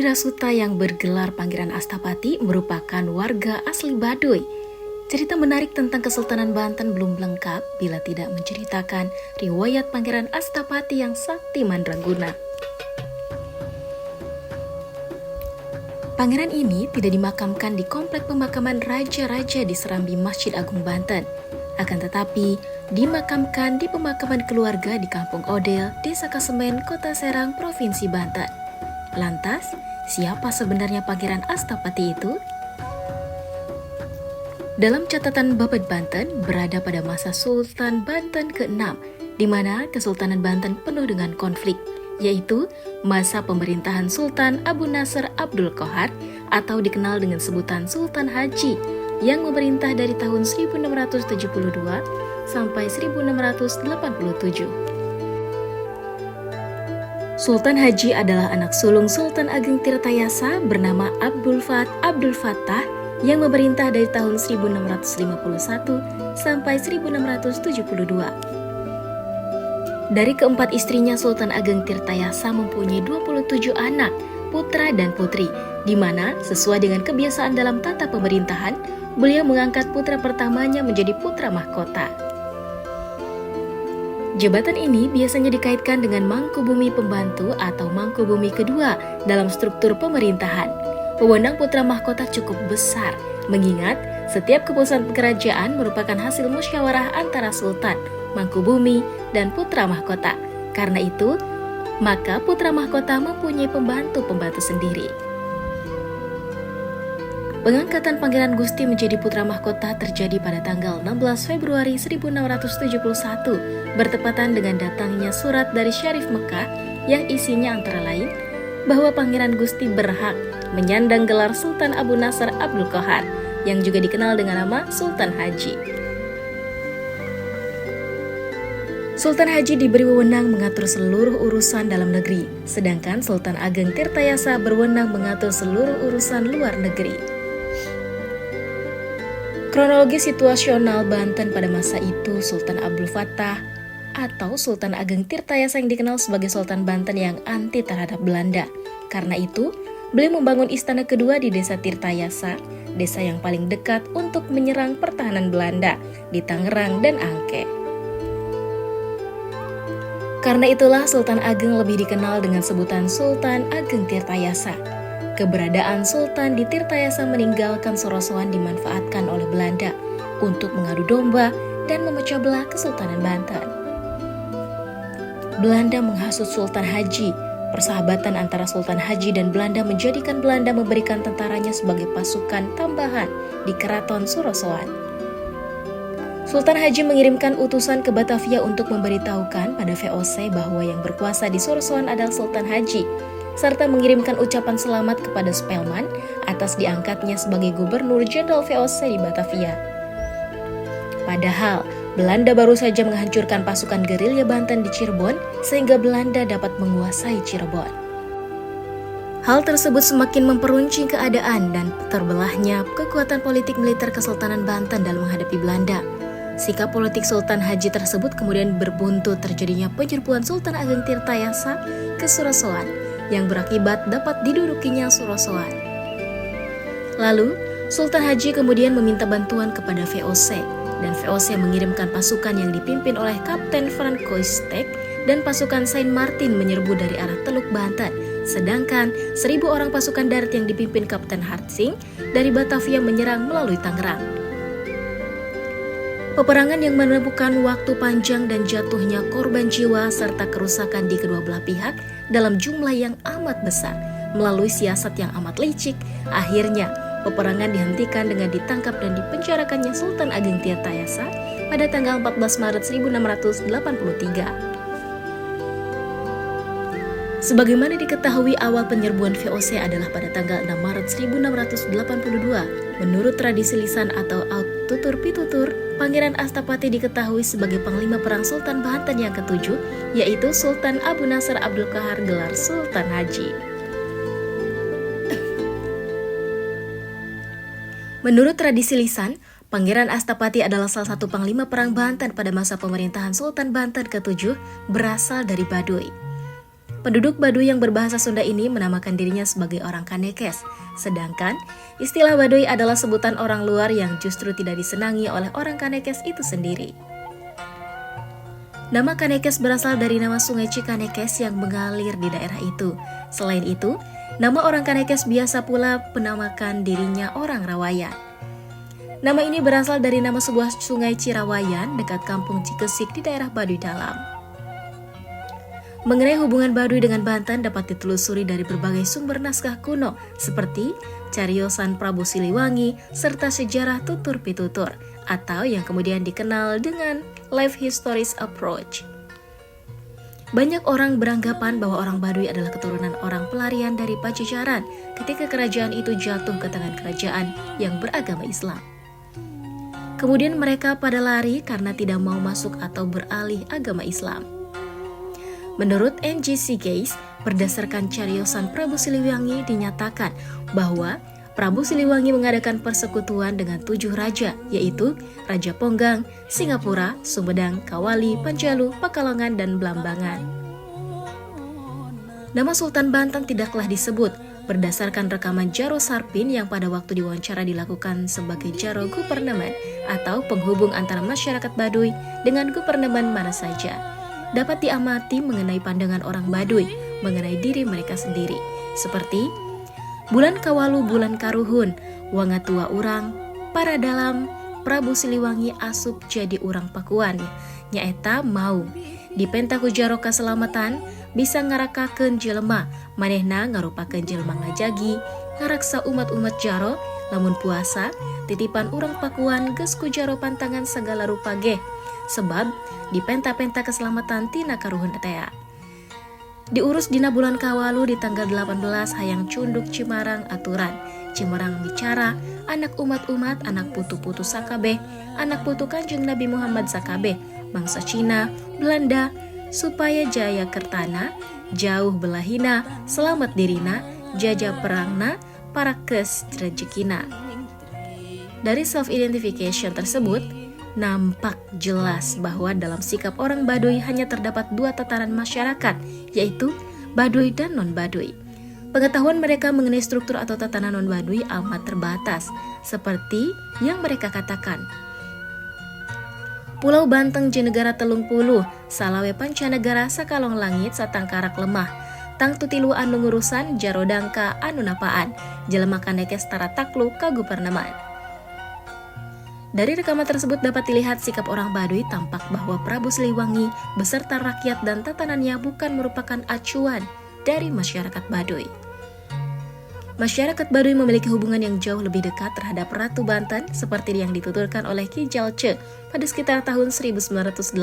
Wirasuta yang bergelar Pangeran Astapati merupakan warga asli Baduy. Cerita menarik tentang Kesultanan Banten belum lengkap bila tidak menceritakan riwayat Pangeran Astapati yang sakti mandraguna. Pangeran ini tidak dimakamkan di komplek pemakaman raja-raja di Serambi Masjid Agung Banten, akan tetapi dimakamkan di pemakaman keluarga di Kampung Odel, Desa Kasemen, Kota Serang, Provinsi Banten. Lantas, siapa sebenarnya Pangeran Astapati itu? Dalam catatan Babad Banten, berada pada masa Sultan Banten ke-6, di mana Kesultanan Banten penuh dengan konflik, yaitu masa pemerintahan Sultan Abu Nasr Abdul Qohar atau dikenal dengan sebutan Sultan Haji, yang memerintah dari tahun 1672 sampai 1687. Sultan Haji adalah anak sulung Sultan Ageng Tirtayasa bernama Abdul Fattah yang memerintah dari tahun 1651 sampai 1672. Dari keempat istrinya, Sultan Ageng Tirtayasa mempunyai 27 anak, putra dan putri, di mana sesuai dengan kebiasaan dalam tata pemerintahan, beliau mengangkat putra pertamanya menjadi putra mahkota. Jabatan ini biasanya dikaitkan dengan Mangkubumi Pembantu atau Mangkubumi kedua dalam struktur pemerintahan. Wewenang putra mahkota cukup besar, mengingat setiap keputusan kerajaan merupakan hasil musyawarah antara sultan, Mangkubumi, dan putra mahkota. Karena itu, maka putra mahkota mempunyai pembantu-pembantu sendiri. Pengangkatan Pangeran Gusti menjadi putra mahkota terjadi pada tanggal 16 Februari 1671, bertepatan dengan datangnya surat dari Syarif Mekah yang isinya antara lain bahwa Pangeran Gusti berhak menyandang gelar Sultan Abu Nasr Abdul Qohar, yang juga dikenal dengan nama Sultan Haji. Sultan Haji diberi wewenang mengatur seluruh urusan dalam negeri, sedangkan Sultan Ageng Tirtayasa berwenang mengatur seluruh urusan luar negeri. Kronologi situasional Banten pada masa itu, Sultan Abdul Fattah atau Sultan Ageng Tirtayasa yang dikenal sebagai Sultan Banten yang anti terhadap Belanda. Karena itu, beliau membangun istana kedua di Desa Tirtayasa, desa yang paling dekat untuk menyerang pertahanan Belanda di Tangerang dan Angke. Karena itulah Sultan Ageng lebih dikenal dengan sebutan Sultan Ageng Tirtayasa. Keberadaan Sultan di Tirtayasa meninggalkan Sorosoan dimanfaatkan oleh Belanda untuk mengadu domba dan memecah belah Kesultanan Banten. Belanda menghasut Sultan Haji. Persahabatan antara Sultan Haji dan Belanda menjadikan Belanda memberikan tentaranya sebagai pasukan tambahan di Keraton Sorosoan. Sultan Haji mengirimkan utusan ke Batavia untuk memberitahukan pada VOC bahwa yang berkuasa di Sorosoan adalah Sultan Haji, serta mengirimkan ucapan selamat kepada Spelman atas diangkatnya sebagai Gubernur Jenderal VOC di Batavia. Padahal, Belanda baru saja menghancurkan pasukan gerilya Banten di Cirebon sehingga Belanda dapat menguasai Cirebon. Hal tersebut semakin memperuncing keadaan dan terbelahnya kekuatan politik militer Kesultanan Banten dalam menghadapi Belanda. Sikap politik Sultan Haji tersebut kemudian berbuntut terjadinya penyerbuan Sultan Ageng Tirtayasa ke Sorosoan, yang berakibat dapat didudukinya Sorosoan. Lalu, Sultan Haji kemudian meminta bantuan kepada VOC, dan VOC mengirimkan pasukan yang dipimpin oleh Kapten Francois Stek dan pasukan Saint Martin menyerbu dari arah Teluk Banten, sedangkan 1.000 orang pasukan darat yang dipimpin Kapten Hartsing dari Batavia menyerang melalui Tangerang. Peperangan yang menemukan waktu panjang dan jatuhnya korban jiwa serta kerusakan di kedua belah pihak dalam jumlah yang amat besar melalui siasat yang amat licik. Akhirnya, peperangan dihentikan dengan ditangkap dan dipenjarakannya Sultan Ageng Tirtayasa pada tanggal 14 Maret 1683. Sebagaimana diketahui, awal penyerbuan VOC adalah pada tanggal 6 Maret 1682. Menurut tradisi lisan atau tutur pitutur, Pangeran Astapati diketahui sebagai Panglima Perang Sultan Banten yang ke-7, yaitu Sultan Abu Nasr Abdul Qohar gelar Sultan Haji. Menurut tradisi lisan, Pangeran Astapati adalah salah satu Panglima Perang Banten pada masa pemerintahan Sultan Banten ke-7 berasal dari Baduy. Penduduk Baduy yang berbahasa Sunda ini menamakan dirinya sebagai orang Kanekes, sedangkan istilah Baduy adalah sebutan orang luar yang justru tidak disenangi oleh orang Kanekes itu sendiri. Nama Kanekes berasal dari nama sungai Cikanekes yang mengalir di daerah itu. Selain itu, nama orang Kanekes biasa pula menamakan dirinya orang Rawayan. Nama ini berasal dari nama sebuah sungai Cirawayan dekat kampung Cikesik di daerah Baduy Dalam. Mengenai hubungan Baduy dengan Banten dapat ditelusuri dari berbagai sumber naskah kuno seperti Cariosan Prabu Siliwangi serta sejarah Tutur Pitutur atau yang kemudian dikenal dengan Life Histories Approach. Banyak orang beranggapan bahwa orang Baduy adalah keturunan orang pelarian dari Pajajaran ketika kerajaan itu jatuh ke tangan kerajaan yang beragama Islam. Kemudian mereka pada lari karena tidak mau masuk atau beralih agama Islam. Menurut NGC Case, berdasarkan cariosan Prabu Siliwangi dinyatakan bahwa Prabu Siliwangi mengadakan persekutuan dengan 7 raja, yaitu Raja Ponggang, Singapura, Sumedang, Kawali, Panjalu, Pakalongan, dan Blambangan. Nama Sultan Banten tidaklah disebut berdasarkan rekaman Jaro Sarpin yang pada waktu diwawancara dilakukan sebagai Jaro Gupernemen atau penghubung antara masyarakat Baduy dengan gupernemen mana saja. Dapat diamati mengenai pandangan orang Baduy mengenai diri mereka sendiri, seperti bulan Kawalu bulan Karuhun, wangatua urang, para dalam, Prabu Siliwangi asup jadi urang Pakuan, nyaeta mau, di pentaku Jaro kaselamatan, bisa ngarakakeun jelema, manehna ngarupakeun jelema ngajagi, ngaraksa umat-umat Jaro, lamun puasa, titipan urang Pakuan geus ku Jaro pantangan segala rupa ge, sebab di penta-penta keselamatan tina karuhun etea. Diurus dina bulan Kawalu di tanggal 18 hayang cunduk Cimarang aturan. Cimarang bicara, anak umat-umat, anak putu-putu sakabeh, anak putu Kanjeng Nabi Muhammad sakabeh, bangsa Cina, Belanda, supaya jaya kertana, jauh belahina, selamat dirina, jajah perangna, parakes rezekina. Dari self-identification tersebut, nampak jelas bahwa dalam sikap orang Baduy hanya terdapat 2 tatanan masyarakat, yaitu Baduy dan non-Baduy. Pengetahuan mereka mengenai struktur atau tatanan non-Baduy amat terbatas, seperti yang mereka katakan. Pulau Banteng je negara 30, salawe pancanegara sakalong langit satangkarak lemah, tang tutilu anu ngurusan jarodangka anu napaan, jelema Kanekes tara takluk ka guperneman. Dari rekaman tersebut dapat dilihat sikap orang Baduy tampak bahwa Prabu Siliwangi beserta rakyat dan tatanannya bukan merupakan acuan dari masyarakat Baduy. Masyarakat Baduy memiliki hubungan yang jauh lebih dekat terhadap Ratu Banten seperti yang dituturkan oleh Ki Jalce pada sekitar tahun 1982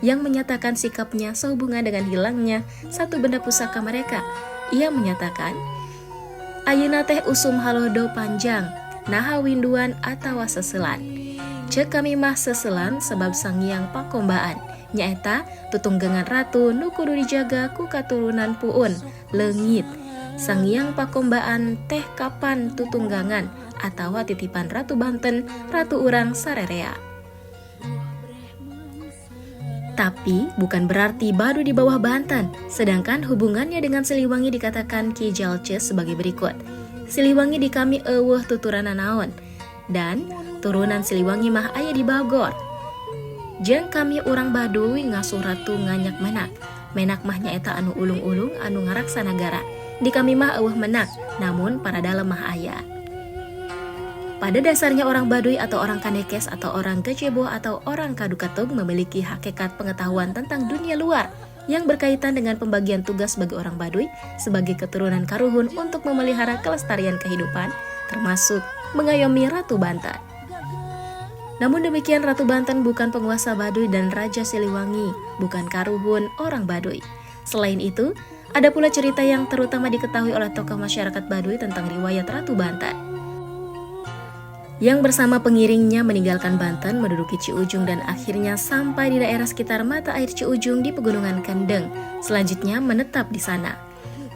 yang menyatakan sikapnya sehubungan dengan hilangnya satu benda pusaka mereka. Ia menyatakan, "Ayeuna teh usum halodo panjang, naha winduan atawa seselan. Cek kami mah seselan sebab Sangyang Pakombaan, nyaeta tutunggangan ratu nu kudu dijaga ku katurunan puun, leungit. Sangyang Pakombaan teh kapan tutunggangan atawa titipan Ratu Banten, Ratu Urang Sarerea." Tapi bukan berarti Baduy di bawah Banten, sedangkan hubungannya dengan Siliwangi dikatakan Ki Jalce sebagai berikut. Siliwangi di kami eueuh tuturana naon, dan turunan Siliwangi mah aya di Bogor. Jeung kami urang Baduy ngasuh ratu nganyak menak. Menak mah nyaeta anu ulung-ulung anu ngaraksa nagara. Di kami mah eueuh menak, namun para dalam mah aya. Pada dasarnya orang Baduy atau orang Kanekes atau orang Gajebo atau orang Kadukatug memiliki hakikat pengetahuan tentang dunia luar yang berkaitan dengan pembagian tugas bagi orang Baduy sebagai keturunan Karuhun untuk memelihara kelestarian kehidupan, termasuk mengayomi Ratu Banten. Namun demikian, Ratu Banten bukan penguasa Baduy dan Raja Siliwangi bukan Karuhun orang Baduy. Selain itu, ada pula cerita yang terutama diketahui oleh tokoh masyarakat Baduy tentang riwayat Ratu Banten, yang bersama pengiringnya meninggalkan Banten menduduki Ciujung dan akhirnya sampai di daerah sekitar mata air Ciujung di Pegunungan Kendeng, selanjutnya menetap di sana.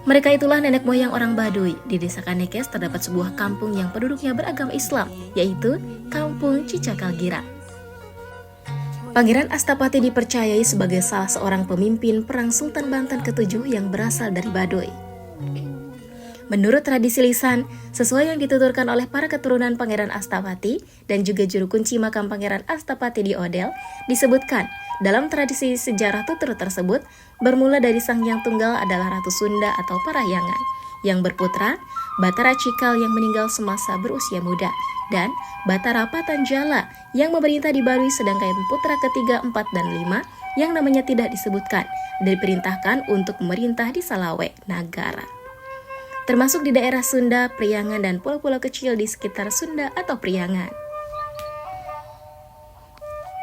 Mereka itulah nenek moyang orang Baduy. Di desa Kanekes terdapat sebuah kampung yang penduduknya beragama Islam, yaitu Kampung Cicakalgira. Pangeran Astapati dipercayai sebagai salah seorang pemimpin perang Sultan Banten ke-7 yang berasal dari Baduy. Menurut tradisi lisan, sesuai yang dituturkan oleh para keturunan Pangeran Astapati dan juga juru kunci makam Pangeran Astapati di Odel, disebutkan dalam tradisi sejarah tutur tersebut bermula dari sang yang tunggal adalah Ratu Sunda atau Parahyangan, yang berputra Batara Cikal yang meninggal semasa berusia muda, dan Batara Patanjala yang memerintah di Baduy, sedangkan putra ketiga, 4, dan 5 yang namanya tidak disebutkan diperintahkan untuk memerintah di Salawe, Nagara. Termasuk di daerah Sunda, Priangan, dan pulau-pulau kecil di sekitar Sunda atau Priangan.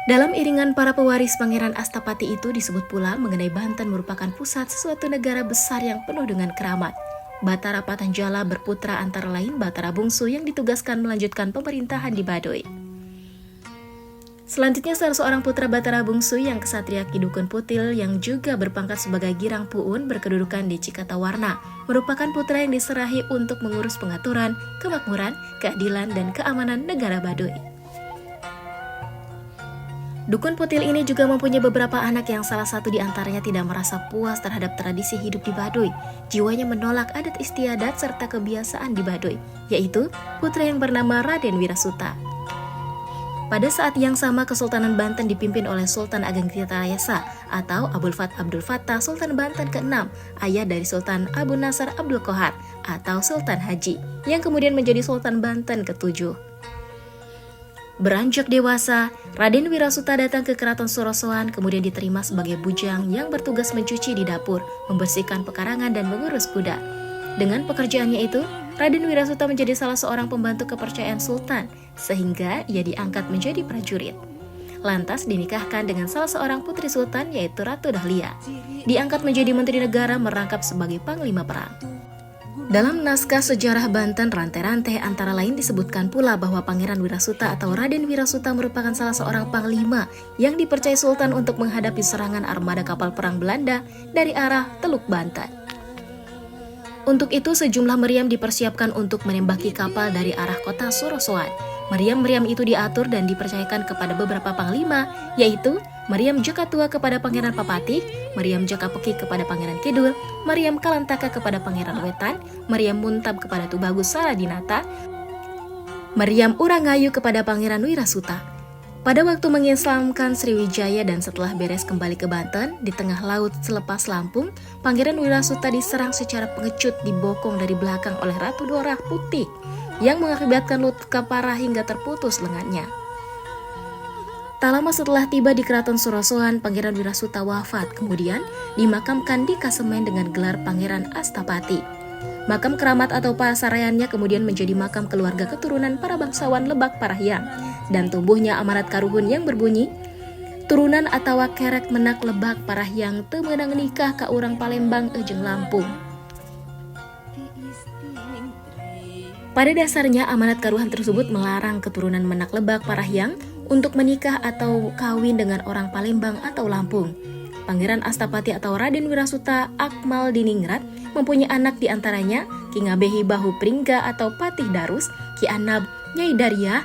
Dalam iringan para pewaris Pangeran Astapati itu disebut pula mengenai Banten merupakan pusat suatu negara besar yang penuh dengan keramat. Batara Patanjala berputra antara lain Batara Bungsu yang ditugaskan melanjutkan pemerintahan di Baduy. Selanjutnya salah seorang putra Batara Bungsu yang kesatria Kidukun Putil yang juga berpangkat sebagai Girang Puun berkedudukan di Cikatawarna, merupakan putra yang diserahi untuk mengurus pengaturan, kemakmuran, keadilan, dan keamanan negara Baduy. Dukun Putil ini juga mempunyai beberapa anak yang salah satu di antaranya tidak merasa puas terhadap tradisi hidup di Baduy. Jiwanya menolak adat istiadat serta kebiasaan di Baduy, yaitu putra yang bernama Raden Wirasuta. Pada saat yang sama, Kesultanan Banten dipimpin oleh Sultan Ageng Tirtayasa atau Abdul Fattah Sultan Banten ke-6, ayah dari Sultan Abu Nasr Abdul Qohar atau Sultan Haji, yang kemudian menjadi Sultan Banten ke-7. Beranjak dewasa, Raden Wirasuta datang ke Keraton Sorosoan, kemudian diterima sebagai bujang yang bertugas mencuci di dapur, membersihkan pekarangan, dan mengurus kuda. Dengan pekerjaannya itu, Raden Wirasuta menjadi salah seorang pembantu kepercayaan Sultan, sehingga ia diangkat menjadi prajurit. Lantas dinikahkan dengan salah seorang putri Sultan, yaitu Ratu Dahlia. Diangkat menjadi Menteri Negara, merangkap sebagai Panglima Perang. Dalam naskah sejarah Banten rantai-rantai antara lain disebutkan pula bahwa Pangeran Wirasuta atau Raden Wirasuta merupakan salah seorang panglima yang dipercaya Sultan untuk menghadapi serangan armada kapal perang Belanda dari arah Teluk Banten. Untuk itu sejumlah meriam dipersiapkan untuk menembaki kapal dari arah kota Sorosoan. Meriam-meriam itu diatur dan dipercayakan kepada beberapa panglima, yaitu Meriam Jakatua kepada Pangeran Papatih, Meriam Jakapeki kepada Pangeran Kidul, Meriam Kalantaka kepada Pangeran Wetan, Meriam Muntab kepada Tubagus Saladinata, Meriam Urangayu kepada Pangeran Wirasuta. Pada waktu mengislamkan Sriwijaya dan setelah beres kembali ke Banten, di tengah laut selepas Lampung, Pangeran Wirasuta diserang secara pengecut dibokong dari belakang oleh Ratu Dorah Putih, yang mengakibatkan luka parah hingga terputus lengannya. Tak lama setelah tiba di Keraton Sorosoan, Pangeran Wirasuta wafat, kemudian dimakamkan di Kasemen dengan gelar Pangeran Astapati. Makam keramat atau pasarayannya kemudian menjadi makam keluarga keturunan para bangsawan Lebak Parahyang, dan tumbuhnya amanat karuhun yang berbunyi, turunan atawa kerek menak Lebak Parahyang teu meunang nikah ka urang Palembang jeung Lampung. Pada dasarnya, amanat karuhan tersebut melarang keturunan Menak Lebak Parahyang untuk menikah atau kawin dengan orang Palembang atau Lampung. Pangeran Astapati atau Raden Wirasuta Akmal Diningrat mempunyai anak diantaranya Ki Ngabehi Bahu Pringga atau Patih Darus, Ki Anab, Nyai Daryah,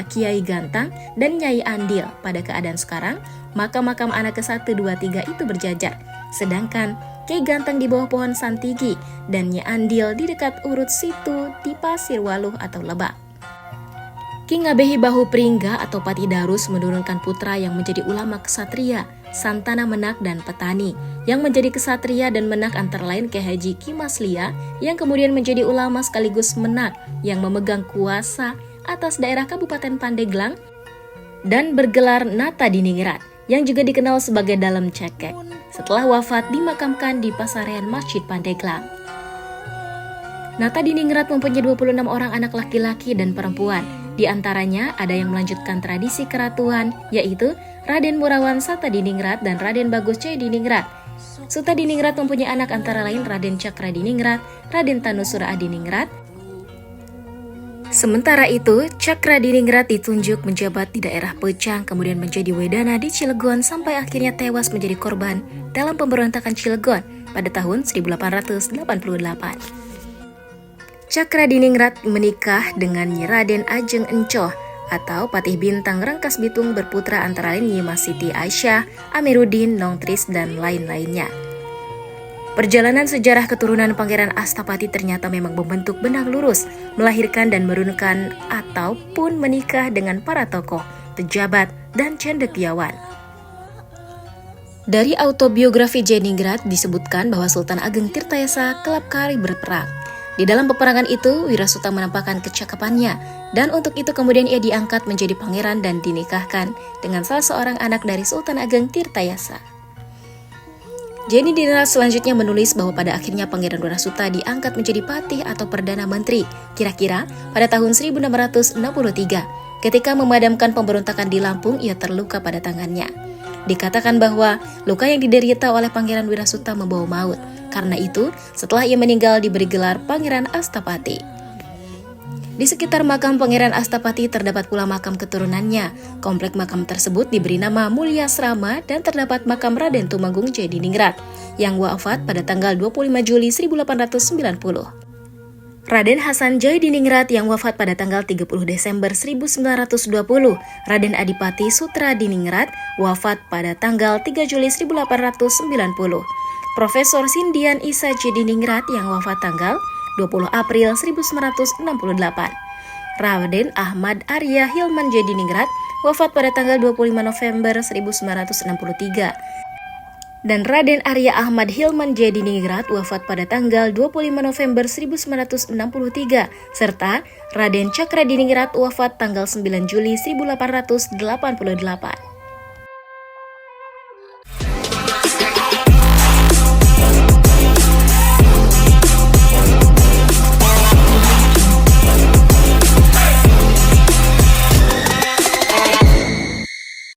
Kiai Gantang, dan Nyai Andil. Pada keadaan sekarang, makam-makam anak ke-1, 2, 3 itu berjajar. Sedangkan Kiai Gantang di bawah pohon Santigi dan Nyai Andil di dekat urut situ di Pasir Waluh atau Lebak. Ki Ngabehi Bahu Pringga atau Patih Darus menurunkan putra yang menjadi ulama kesatria, Santana Menak dan Petani, yang menjadi kesatria dan menak antara lain Ki Haji Ki Maslia, yang kemudian menjadi ulama sekaligus menak yang memegang kuasa atas daerah Kabupaten Pandeglang dan bergelar Nata Diningrat, yang juga dikenal sebagai Dalem Cekek. Setelah wafat dimakamkan di Pasarean Masjid Pandeglang. Nata Diningrat mempunyai 26 orang anak laki-laki dan perempuan. Di antaranya ada yang melanjutkan tradisi keratuan, yaitu Raden Murawan Sata Diningrat dan Raden Bagus Jaya Diningrat. Suta Diningrat mempunyai anak antara lain Raden Cakra Diningrat, Raden Tanusura Adiningrat. Sementara itu, Cakra Diningrat ditunjuk menjabat di daerah Pecang, kemudian menjadi Wedana di Cilegon sampai akhirnya tewas menjadi korban dalam pemberontakan Cilegon pada tahun 1888. Cakra Diningrat menikah dengan Nyi Raden Ajeng Encoh. atau Patih Bintang Rangkas Bitung berputra antara lain Nyimah Siti Aisyah, Amiruddin, Nongtris, dan lain-lainnya. Perjalanan sejarah keturunan Pangeran Astapati ternyata memang membentuk benang lurus, melahirkan dan menurunkan ataupun menikah dengan para tokoh, pejabat, dan cendekiawan. Dari autobiografi Djadiningrat disebutkan bahwa Sultan Ageng Tirtayasa kelap kali berperang. Di dalam peperangan itu, Wirasuta menampakkan kecakapannya, dan untuk itu kemudian ia diangkat menjadi pangeran dan dinikahkan dengan salah seorang anak dari Sultan Ageng Tirtayasa. Djadiningrat selanjutnya menulis bahwa pada akhirnya Pangeran Wirasuta diangkat menjadi patih atau perdana menteri, kira-kira pada tahun 1663. Ketika memadamkan pemberontakan di Lampung, ia terluka pada tangannya. Dikatakan bahwa luka yang diderita oleh Pangeran Wirasuta membawa maut. Karena itu, setelah ia meninggal diberi gelar Pangeran Astapati. Di sekitar makam Pangeran Astapati terdapat pula makam keturunannya. Komplek makam tersebut diberi nama Mulyasrama dan terdapat makam Raden Tumenggung Djadiningrat yang wafat pada tanggal 25 Juli 1890. Raden Hasan Djadiningrat yang wafat pada tanggal 30 Desember 1920. Raden Adipati Sutradiningrat wafat pada tanggal 3 Juli 1890. Profesor Sindian Isa Djadiningrat yang wafat tanggal 20 April 1968. Raden Ahmad Arya Hilman Djadiningrat wafat pada tanggal 25 November 1963. Dan Raden Arya Ahmad Hilman Djadiningrat wafat pada tanggal 25 November 1963. Serta Raden Cakradiningrat wafat tanggal 9 Juli 1888.